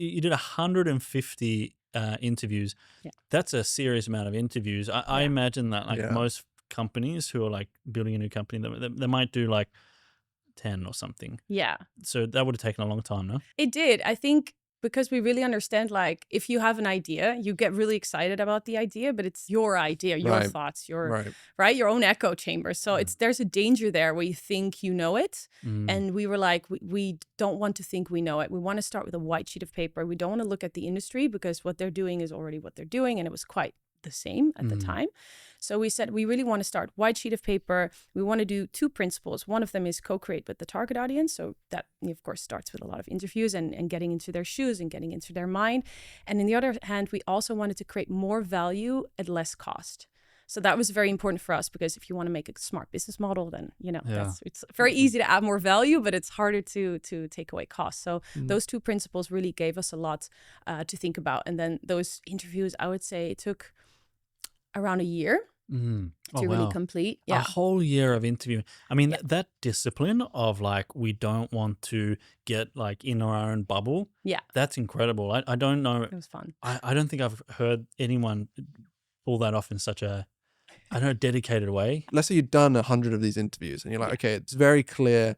you did 150 interviews. Yeah. That's a serious amount of interviews. I imagine that most companies who are like building a new company, they might do like 10 or something. Yeah. So that would have taken a long time, no? It did. I think because we really understand, like, if you have an idea, you get really excited about the idea, but it's your idea, your thoughts, your your own echo chamber. So there's a danger there where you think you know it. And we were like, we don't want to think we know it. We want to start with a white sheet of paper. We don't want to look at the industry because what they're doing is already what they're doing. And it was quite the same at the time. So we said, we really want to start white sheet of paper. We want to do 2 principles. One of them is co-create with the target audience. So that, of course, starts with a lot of interviews and getting into their shoes and getting into their mind. And on the other hand, we also wanted to create more value at less cost. So that was very important for us because if you want to make a smart business model, then, it's very easy to add more value, but it's harder to take away costs. So those 2 principles really gave us a lot to think about. And then those interviews, I would say it took around a year to really complete. A whole year of interviewing. I mean, that discipline of like, we don't want to get like in our own bubble. Yeah. That's incredible. I don't know. It was fun. I don't think I've heard anyone pull that off in such a, dedicated way. Let's say you've done 100 of these interviews and you're like, okay, it's very clear.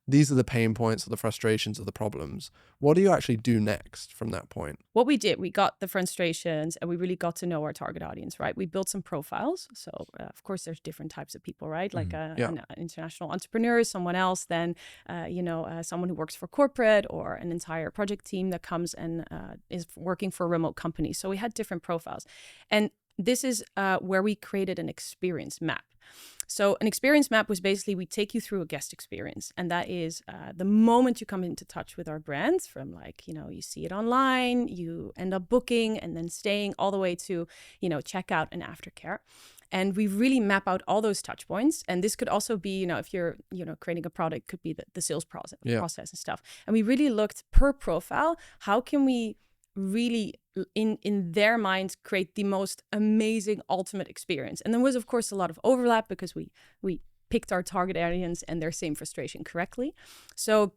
These are the pain points or the frustrations or the problems. What do you actually do next from that point? What we did, we got the frustrations and we really got to know our target audience, right? We built some profiles. So, of course, there's different types of people, right? Like an international entrepreneur, someone else, then, someone who works for corporate or an entire project team that comes and is working for a remote company. So we had different profiles. And this is where we created an experience map. So an experience map was basically, we take you through a guest experience. And that is the moment you come into touch with our brands from like, you see it online, you end up booking and then staying all the way to, checkout and aftercare. And we really map out all those touch points. And this could also be, if you're, creating a product, could be the sales process and stuff. And we really looked per profile, how can we really in their minds create the most amazing ultimate experience. And there was of course a lot of overlap because we picked our target audience and their same frustration correctly. So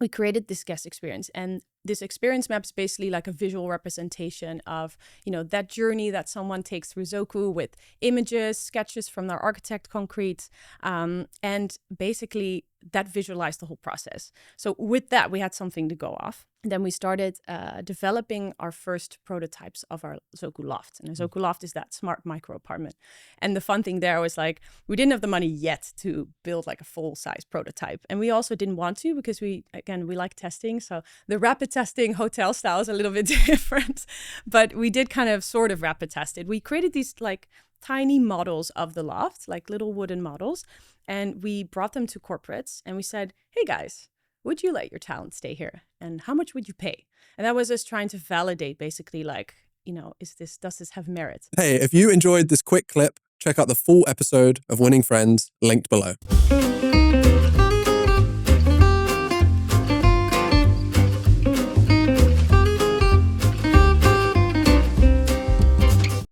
we created this guest experience, and this experience map is basically like a visual representation of, that journey that someone takes through Zoku with images, sketches from their architect concrete, and basically that visualized the whole process. So with that, we had something to go off. And then we started developing our first prototypes of our Zoku loft. And a Zoku loft is that smart micro apartment. And the fun thing there was like, we didn't have the money yet to build like a full size prototype. And we also didn't want to because we like testing. So the rapid testing hotel style is a little bit different, but we did kind of sort of rapid test it. We created these like tiny models of the loft, like little wooden models. And we brought them to corporates and we said, hey guys, would you let your talent stay here? And how much would you pay? And that was us trying to validate basically like, does this have merit? Hey, if you enjoyed this quick clip, check out the full episode of Winning Friends linked below.